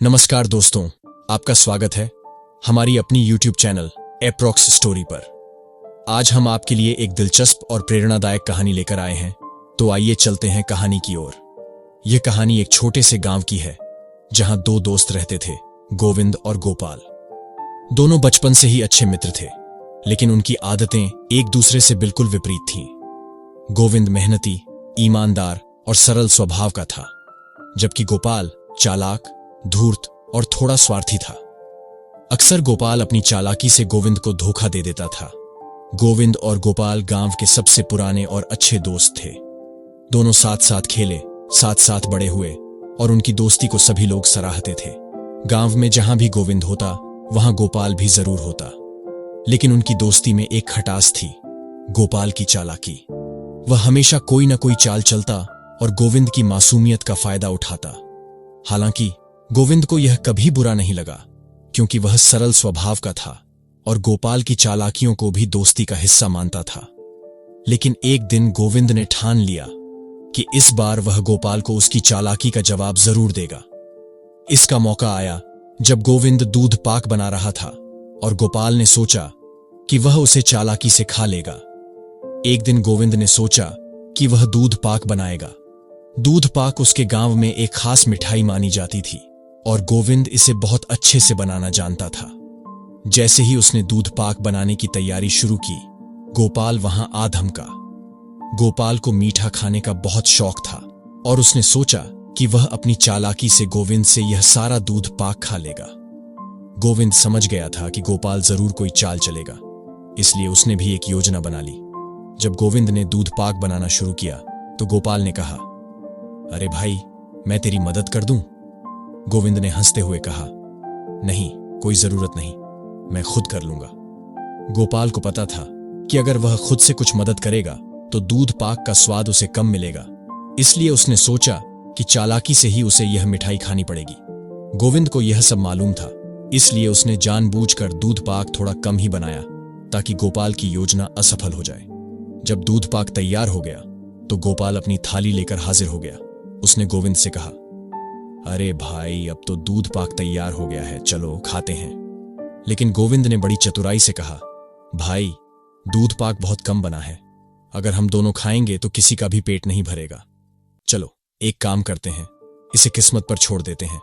नमस्कार दोस्तों, आपका स्वागत है हमारी अपनी YouTube चैनल एप्रॉक्स स्टोरी पर। आज हम आपके लिए एक दिलचस्प और प्रेरणादायक कहानी लेकर आए हैं, तो आइए चलते हैं कहानी की ओर। यह कहानी एक छोटे से गांव की है जहां दो दोस्त रहते थे, गोविंद और गोपाल। दोनों बचपन से ही अच्छे मित्र थे, लेकिन उनकी आदतें एक दूसरे से बिल्कुल विपरीत थीं। गोविंद मेहनती, ईमानदार और सरल स्वभाव का था, जबकि गोपाल चालाक, धूर्त और थोड़ा स्वार्थी था। अक्सर गोपाल अपनी चालाकी से गोविंद को धोखा दे देता था। गोविंद और गोपाल गांव के सबसे पुराने और अच्छे दोस्त थे। दोनों साथ साथ खेले, साथ साथ बड़े हुए और उनकी दोस्ती को सभी लोग सराहते थे। गांव में जहां भी गोविंद होता, वहां गोपाल भी जरूर होता। लेकिन उनकी दोस्ती में एक खटास थी, गोपाल की चालाकी। वह हमेशा कोई न कोई चाल चलता और गोविंद की मासूमियत का फायदा उठाता। हालांकि गोविंद को यह कभी बुरा नहीं लगा, क्योंकि वह सरल स्वभाव का था और गोपाल की चालाकियों को भी दोस्ती का हिस्सा मानता था। लेकिन एक दिन गोविंद ने ठान लिया कि इस बार वह गोपाल को उसकी चालाकी का जवाब जरूर देगा। इसका मौका आया जब गोविंद दूध पाक बना रहा था और गोपाल ने सोचा कि वह उसे चालाकी से खा लेगा। एक दिन गोविंद ने सोचा कि वह दूध पाक बनाएगा। दूध पाक उसके गांव में एक खास मिठाई मानी जाती थी और गोविंद इसे बहुत अच्छे से बनाना जानता था। जैसे ही उसने दूध पाक बनाने की तैयारी शुरू की, गोपाल वहां आ धमका। गोपाल को मीठा खाने का बहुत शौक था और उसने सोचा कि वह अपनी चालाकी से गोविंद से यह सारा दूध पाक खा लेगा। गोविंद समझ गया था कि गोपाल जरूर कोई चाल चलेगा, इसलिए उसने भी एक योजना बना ली। जब गोविंद ने दूध पाक बनाना शुरू किया तो गोपाल ने कहा, अरे भाई, मैं तेरी मदद कर दूं? गोविंद ने हंसते हुए कहा, नहीं, कोई जरूरत नहीं, मैं खुद कर लूंगा। गोपाल को पता था कि अगर वह खुद से कुछ मदद करेगा तो दूध पाक का स्वाद उसे कम मिलेगा, इसलिए उसने सोचा कि चालाकी से ही उसे यह मिठाई खानी पड़ेगी। गोविंद को यह सब मालूम था, इसलिए उसने जानबूझकर दूध पाक थोड़ा कम ही बनाया ताकि गोपाल की योजना असफल हो जाए। जब दूध पाक तैयार हो गया तो गोपाल अपनी थाली लेकर हाजिर हो गया। उसने गोविंद से कहा, अरे भाई, अब तो दूध पाक तैयार हो गया है, चलो खाते हैं। लेकिन गोविंद ने बड़ी चतुराई से कहा, भाई, दूध पाक बहुत कम बना है, अगर हम दोनों खाएंगे तो किसी का भी पेट नहीं भरेगा। चलो एक काम करते हैं, इसे किस्मत पर छोड़ देते हैं।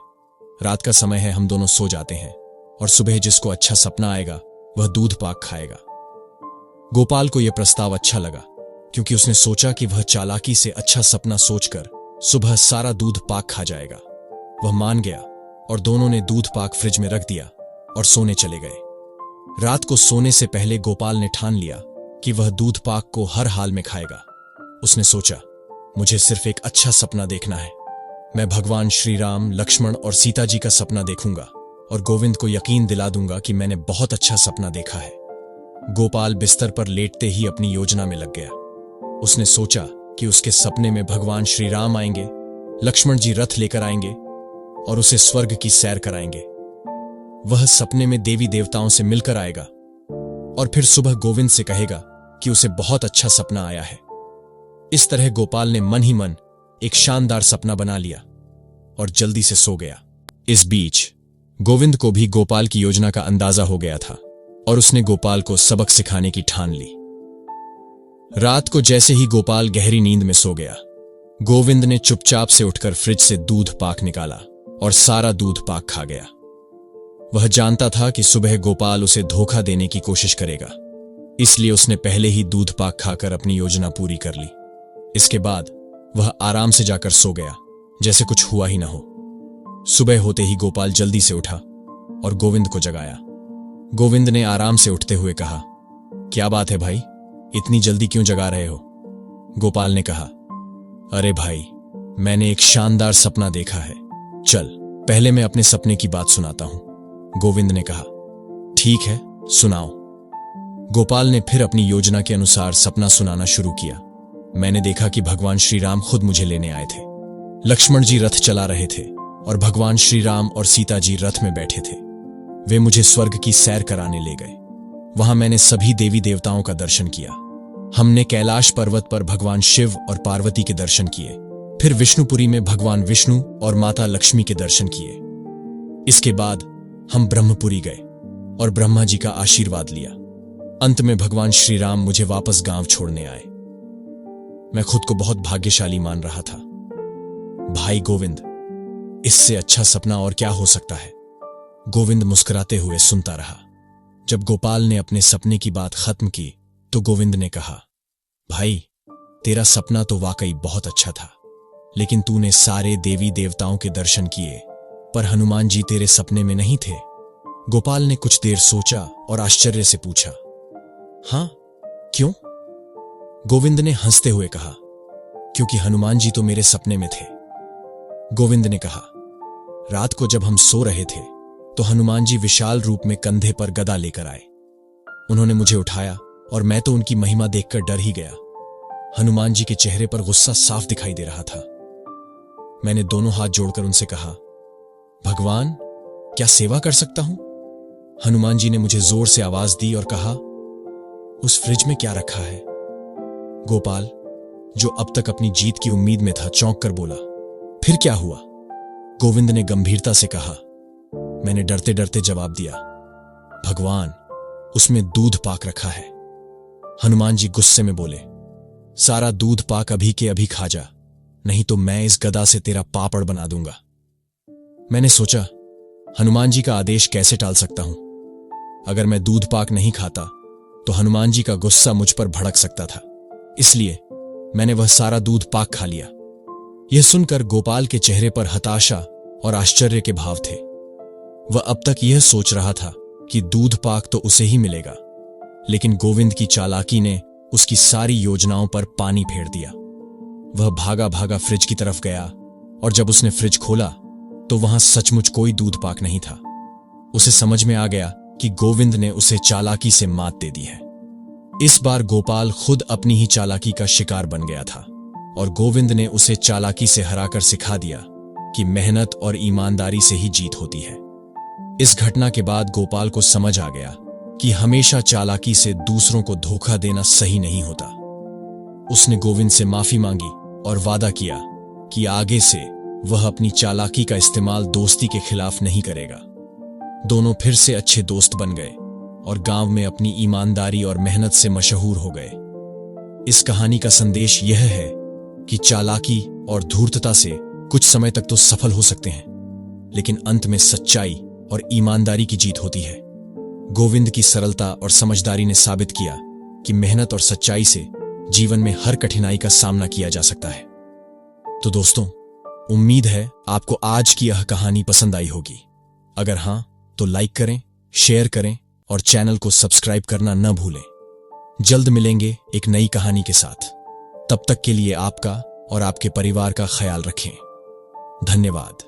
रात का समय है, हम दोनों सो जाते हैं और सुबह जिसको अच्छा सपना आएगा वह दूध पाक खाएगा। गोपाल को यह प्रस्ताव अच्छा लगा, क्योंकि उसने सोचा कि वह चालाकी से अच्छा सपना सोचकर सुबह सारा दूध पाक खा जाएगा। वह मान गया और दोनों ने दूध पाक फ्रिज में रख दिया और सोने चले गए। रात को सोने से पहले गोपाल ने ठान लिया कि वह दूध पाक को हर हाल में खाएगा। उसने सोचा, मुझे सिर्फ एक अच्छा सपना देखना है। मैं भगवान श्री राम, लक्ष्मण और सीता जी का सपना देखूंगा और गोविंद को यकीन दिला दूंगा कि मैंने बहुत अच्छा सपना देखा है। गोपाल बिस्तर पर लेटते ही अपनी योजना में लग गया। उसने सोचा कि उसके सपने में भगवान श्री राम आएंगे, लक्ष्मण जी रथ लेकर आएंगे और उसे स्वर्ग की सैर कराएंगे। वह सपने में देवी देवताओं से मिलकर आएगा और फिर सुबह गोविंद से कहेगा कि उसे बहुत अच्छा सपना आया है। इस तरह गोपाल ने मन ही मन एक शानदार सपना बना लिया और जल्दी से सो गया। इस बीच गोविंद को भी गोपाल की योजना का अंदाजा हो गया था और उसने गोपाल को सबक सिखाने की ठान ली। रात को जैसे ही गोपाल गहरी नींद में सो गया, गोविंद ने चुपचाप से उठकर फ्रिज से दूध पाक निकाला और सारा दूध पाक खा गया। वह जानता था कि सुबह गोपाल उसे धोखा देने की कोशिश करेगा, इसलिए उसने पहले ही दूध पाक खाकर अपनी योजना पूरी कर ली। इसके बाद वह आराम से जाकर सो गया, जैसे कुछ हुआ ही ना हो। सुबह होते ही गोपाल जल्दी से उठा और गोविंद को जगाया। गोविंद ने आराम से उठते हुए कहा, क्या बात है भाई, इतनी जल्दी क्यों जगा रहे हो? गोपाल ने कहा, अरे भाई, मैंने एक शानदार सपना देखा है, चल पहले मैं अपने सपने की बात सुनाता हूं। गोविंद ने कहा, ठीक है, सुनाओ। गोपाल ने फिर अपनी योजना के अनुसार सपना सुनाना शुरू किया। मैंने देखा कि भगवान श्री राम खुद मुझे लेने आए थे। लक्ष्मण जी रथ चला रहे थे और भगवान श्री राम और सीता जी रथ में बैठे थे। वे मुझे स्वर्ग की सैर कराने ले गए। वहां मैंने सभी देवी देवताओं का दर्शन किया। हमने कैलाश पर्वत पर भगवान शिव और पार्वती के दर्शन किए, फिर विष्णुपुरी में भगवान विष्णु और माता लक्ष्मी के दर्शन किए। इसके बाद हम ब्रह्मपुरी गए और ब्रह्मा जी का आशीर्वाद लिया। अंत में भगवान श्री राम मुझे वापस गांव छोड़ने आए। मैं खुद को बहुत भाग्यशाली मान रहा था। भाई गोविंद, इससे अच्छा सपना और क्या हो सकता है? गोविंद मुस्कुराते हुए सुनता रहा। जब गोपाल ने अपने सपने की बात खत्म की तो गोविंद ने कहा, भाई, तेरा सपना तो वाकई बहुत अच्छा था, लेकिन तूने सारे देवी देवताओं के दर्शन किए, पर हनुमान जी तेरे सपने में नहीं थे। गोपाल ने कुछ देर सोचा और आश्चर्य से पूछा, हां, क्यों? गोविंद ने हंसते हुए कहा, क्योंकि हनुमान जी तो मेरे सपने में थे। गोविंद ने कहा, रात को जब हम सो रहे थे तो हनुमान जी विशाल रूप में कंधे पर गदा लेकर आए। उन्होंने मुझे उठाया और मैं तो उनकी महिमा देखकर डर ही गया। हनुमान जी के चेहरे पर गुस्सा साफ दिखाई दे रहा था। मैंने दोनों हाथ जोड़कर उनसे कहा, भगवान, क्या सेवा कर सकता हूं? हनुमान जी ने मुझे जोर से आवाज दी और कहा, उस फ्रिज में क्या रखा है? गोपाल, जो अब तक अपनी जीत की उम्मीद में था, चौंक कर बोला, फिर क्या हुआ? गोविंद ने गंभीरता से कहा। मैंने डरते डरते जवाब दिया, भगवान, उसमें दूध पाक रखा है। हनुमान जी गुस्से में बोले, सारा दूध पाक अभी के अभी खा जा, नहीं तो मैं इस गदा से तेरा पापड़ बना दूंगा। मैंने सोचा, हनुमान जी का आदेश कैसे टाल सकता हूं? अगर मैं दूध पाक नहीं खाता तो हनुमान जी का गुस्सा मुझ पर भड़क सकता था, इसलिए मैंने वह सारा दूध पाक खा लिया। यह सुनकर गोपाल के चेहरे पर हताशा और आश्चर्य के भाव थे। वह अब तक यह सोच रहा था कि दूध पाक तो उसे ही मिलेगा, लेकिन गोविंद की चालाकी ने उसकी सारी योजनाओं पर पानी फेर दिया। वह भागा भागा फ्रिज की तरफ गया और जब उसने फ्रिज खोला तो वहां सचमुच कोई दूध पाक नहीं था। उसे समझ में आ गया कि गोविंद ने उसे चालाकी से मात दे दी है। इस बार गोपाल खुद अपनी ही चालाकी का शिकार बन गया था और गोविंद ने उसे चालाकी से हराकर सिखा दिया कि मेहनत और ईमानदारी से ही जीत होती है। इस घटना के बाद गोपाल को समझ आ गया कि हमेशा चालाकी से दूसरों को धोखा देना सही नहीं होता। उसने गोविंद से माफी मांगी और वादा किया कि आगे से वह अपनी चालाकी का इस्तेमाल दोस्ती के खिलाफ नहीं करेगा। दोनों फिर से अच्छे दोस्त बन गए और गांव में अपनी ईमानदारी और मेहनत से मशहूर हो गए। इस कहानी का संदेश यह है कि चालाकी और धूर्तता से कुछ समय तक तो सफल हो सकते हैं, लेकिन अंत में सच्चाई और ईमानदारी की जीत होती है। गोविंद की सरलता और समझदारी ने साबित किया कि मेहनत और सच्चाई से जीवन में हर कठिनाई का सामना किया जा सकता है। तो दोस्तों, उम्मीद है आपको आज की यह कहानी पसंद आई होगी। अगर हां तो लाइक करें, शेयर करें और चैनल को सब्सक्राइब करना न भूलें। जल्द मिलेंगे एक नई कहानी के साथ। तब तक के लिए आपका और आपके परिवार का ख्याल रखें। धन्यवाद।